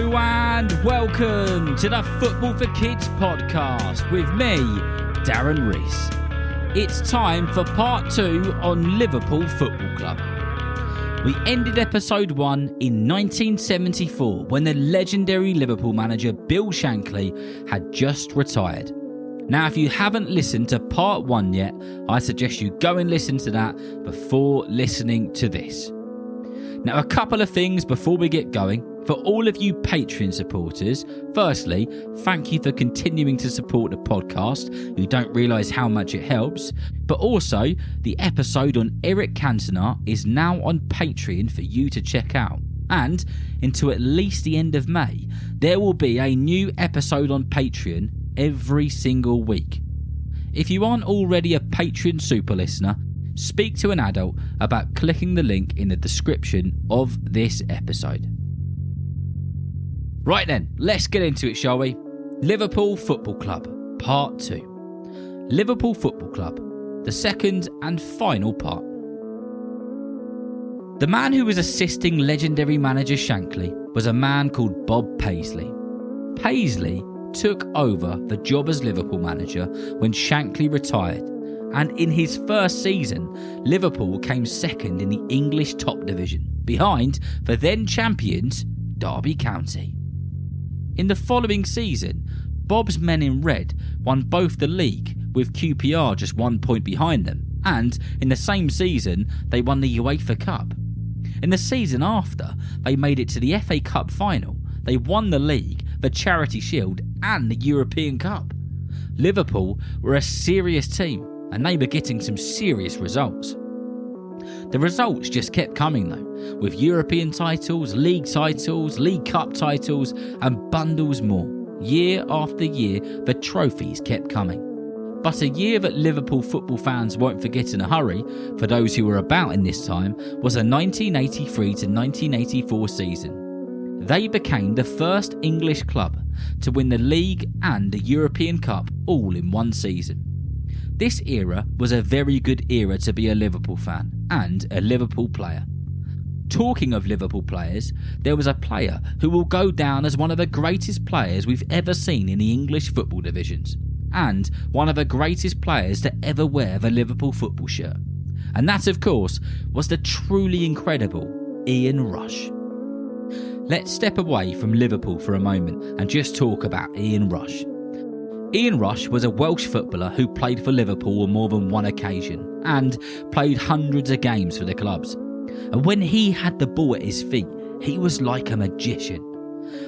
Hello and welcome to the Football for Kids podcast with me, Darren Rees. It's time for part 2 on Liverpool Football Club. We ended episode 1 in 1974 when the legendary Liverpool manager Bill Shankly had just retired. Now, if you haven't listened to part 1 yet, I suggest you go and listen to that before listening to this. Now, a couple of things before we get going. For all of you Patreon supporters, firstly, thank you for continuing to support the podcast. You don't realise how much it helps. But also, the episode on Eric Cantona is now on Patreon for you to check out. And until at least the end of May, there will be a new episode on Patreon every single week. If you aren't already a Patreon super listener, speak to an adult about clicking the link in the description of this episode. Right then, let's get into it, shall we? Liverpool Football Club, Part 2. Liverpool Football Club, the second and final part. The man who was assisting legendary manager Shankly was a man called Bob Paisley. Paisley took over the job as Liverpool manager when Shankly retired, and in his first season, Liverpool came second in the English top division, behind the then champions Derby County. In the following season, Bob's men in red won both the league, with QPR just 1 point behind them, and in the same season they won the UEFA Cup. In the season after, they made it to the FA Cup final. They won the league, the Charity Shield and the European Cup. Liverpool were a serious team and they were getting some serious results. The results just kept coming though, with European titles, League Cup titles and bundles more. Year after year, the trophies kept coming. But a year that Liverpool football fans won't forget in a hurry, for those who were about in this time, was a 1983 to 1984 season. They became the first English club to win the League and the European Cup all in one season. This era was a very good era to be a Liverpool fan and a Liverpool player. Talking of Liverpool players, there was a player who will go down as one of the greatest players we've ever seen in the English football divisions, and one of the greatest players to ever wear the Liverpool football shirt. And that, of course, was the truly incredible Ian Rush. Let's step away from Liverpool for a moment and just talk about Ian Rush. Ian Rush was a Welsh footballer who played for Liverpool on more than one occasion and played hundreds of games for the clubs. And when he had the ball at his feet, he was like a magician.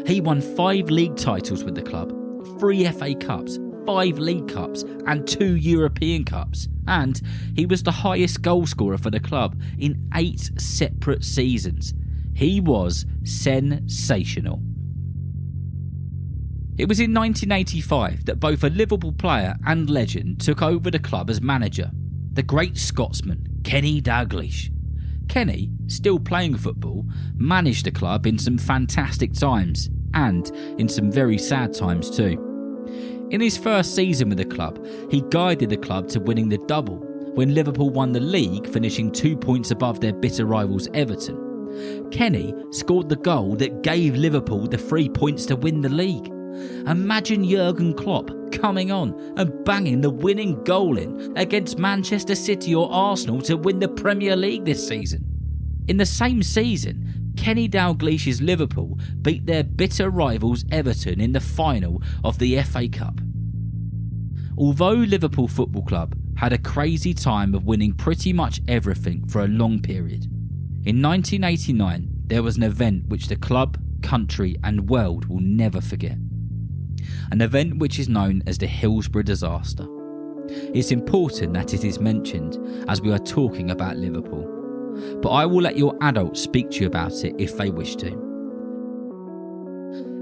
He won 5 league titles with the club, 3 FA Cups, 5 League Cups and 2 European Cups. And he was the highest goal scorer for the club in 8 separate seasons. He was sensational. It was in 1985 that both a Liverpool player and legend took over the club as manager, the great Scotsman Kenny Dalglish. Kenny, still playing football, managed the club in some fantastic times and in some very sad times too. In his first season with the club, he guided the club to winning the double when Liverpool won the league, finishing 2 points above their bitter rivals Everton. Kenny scored the goal that gave Liverpool the 3 points to win the league. Imagine Jurgen Klopp coming on and banging the winning goal in against Manchester City or Arsenal to win the Premier League this season. In the same season, Kenny Dalglish's Liverpool beat their bitter rivals Everton in the final of the FA Cup. Although Liverpool Football Club had a crazy time of winning pretty much everything for a long period, in 1989 there was an event which the club, country and world will never forget. An event which is known as the Hillsborough disaster. It's important that it is mentioned as we are talking about Liverpool, but I will let your adults speak to you about it if they wish to.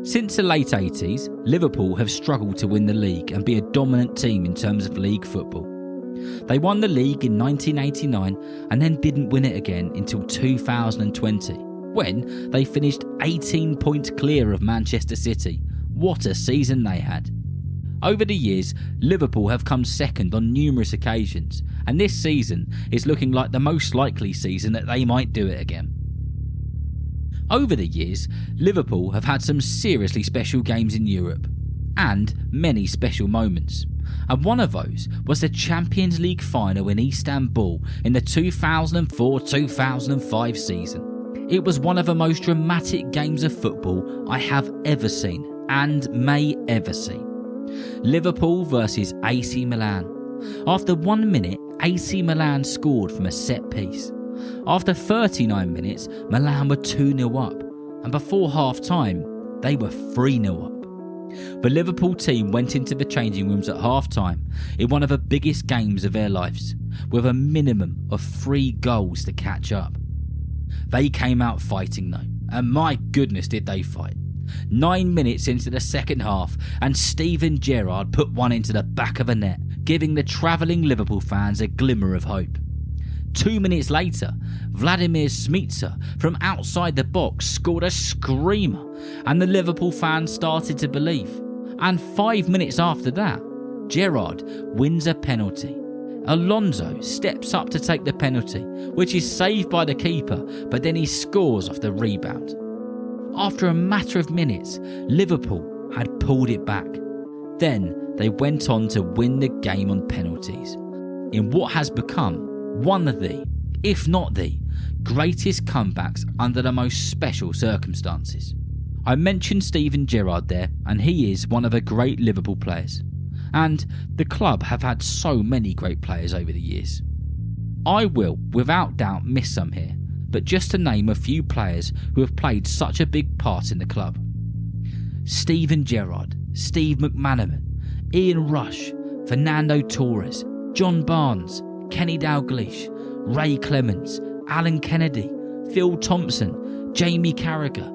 Since the late 80s, Liverpool have struggled to win the league and be a dominant team in terms of league football. They won the league in 1989 and then didn't win it again until 2020, when they finished 18 points clear of Manchester City. What a season they had. Over the years, Liverpool have come second on numerous occasions, and this season is looking like the most likely season that they might do it again. Over the years, Liverpool have had some seriously special games in Europe, and many special moments. And one of those was the Champions League final in Istanbul in the 2004-2005 season. It was one of the most dramatic games of football I have ever seen and may ever see. Liverpool versus AC Milan. After 1 minute, AC Milan scored from a set piece. After 39 minutes, Milan were 2-0 up, and before half time, they were 3-0 up. The Liverpool team went into the changing rooms at half time in one of the biggest games of their lives, with a minimum of 3 goals to catch up. They came out fighting though, and my goodness did they fight. 9 minutes into the second half, and Steven Gerrard put one into the back of the net, giving the travelling Liverpool fans a glimmer of hope. 2 minutes later, Vladimir Smica from outside the box scored a screamer, and the Liverpool fans started to believe. And 5 minutes after that, Gerrard wins a penalty. Alonso steps up to take the penalty, which is saved by the keeper, but then he scores off the rebound. After a matter of minutes, Liverpool had pulled it back. Then they went on to win the game on penalties, in what has become one of the, if not the, greatest comebacks under the most special circumstances. I mentioned Steven Gerrard there, and he is one of the great Liverpool players. And the club have had so many great players over the years. I will, without doubt, miss some here, but just to name a few players who have played such a big part in the club. Steven Gerrard, Steve McManaman, Ian Rush, Fernando Torres, John Barnes, Kenny Dalglish, Ray Clemens, Alan Kennedy, Phil Thompson, Jamie Carragher,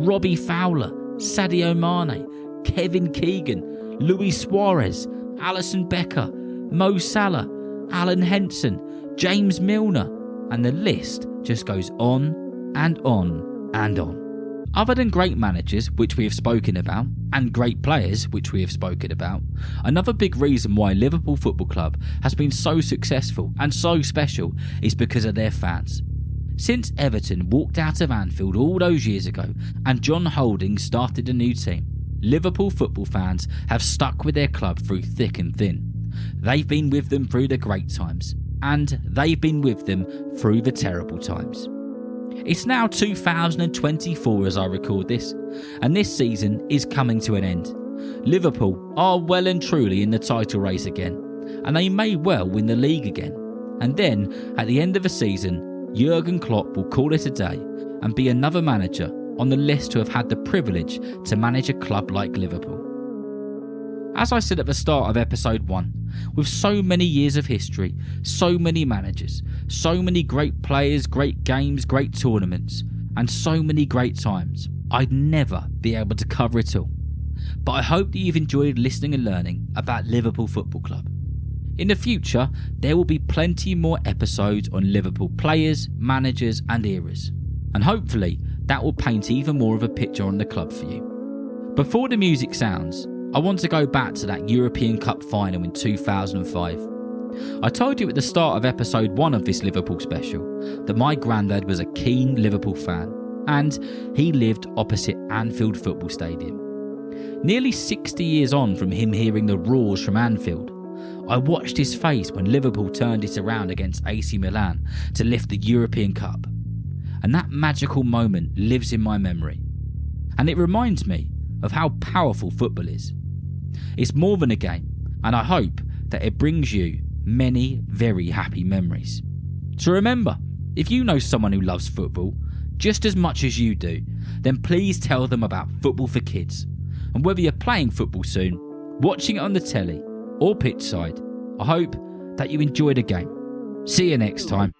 Robbie Fowler, Sadio Mane, Kevin Keegan, Luis Suarez, Alisson Becker, Mo Salah, Alan Henson, James Milner, and the list just goes on and on and on. Other than great managers, which we have spoken about, and great players, which we have spoken about, another big reason why Liverpool Football Club has been so successful and so special is because of their fans. Since Everton walked out of Anfield all those years ago and John Holding started a new team, Liverpool football fans have stuck with their club through thick and thin. They've been with them through the great times, and they've been with them through the terrible times. It's now 2024 as I record this, and this season is coming to an end. Liverpool are well and truly in the title race again, and they may well win the league again. And then, at the end of the season, Jurgen Klopp will call it a day and be another manager on the list to have had the privilege to manage a club like Liverpool. As I said at the start of episode 1, with so many years of history, so many managers, so many great players, great games, great tournaments, and so many great times, I'd never be able to cover it all. But I hope that you've enjoyed listening and learning about Liverpool Football Club. In the future, there will be plenty more episodes on Liverpool players, managers and eras, and hopefully that will paint even more of a picture on the club for you. Before the music sounds, I want to go back to that European Cup final in 2005. I told you at the start of episode 1 of this Liverpool special that my granddad was a keen Liverpool fan, and he lived opposite Anfield Football Stadium. Nearly 60 years on from him hearing the roars from Anfield, I watched his face when Liverpool turned it around against AC Milan to lift the European Cup. And that magical moment lives in my memory. And it reminds me of how powerful football is. It's more than a game, and I hope that it brings you many very happy memories. So remember, if you know someone who loves football just as much as you do, then please tell them about Football for Kids. And whether you're playing football soon, watching it on the telly, or pitch side, I hope that you enjoy the game. See you next time.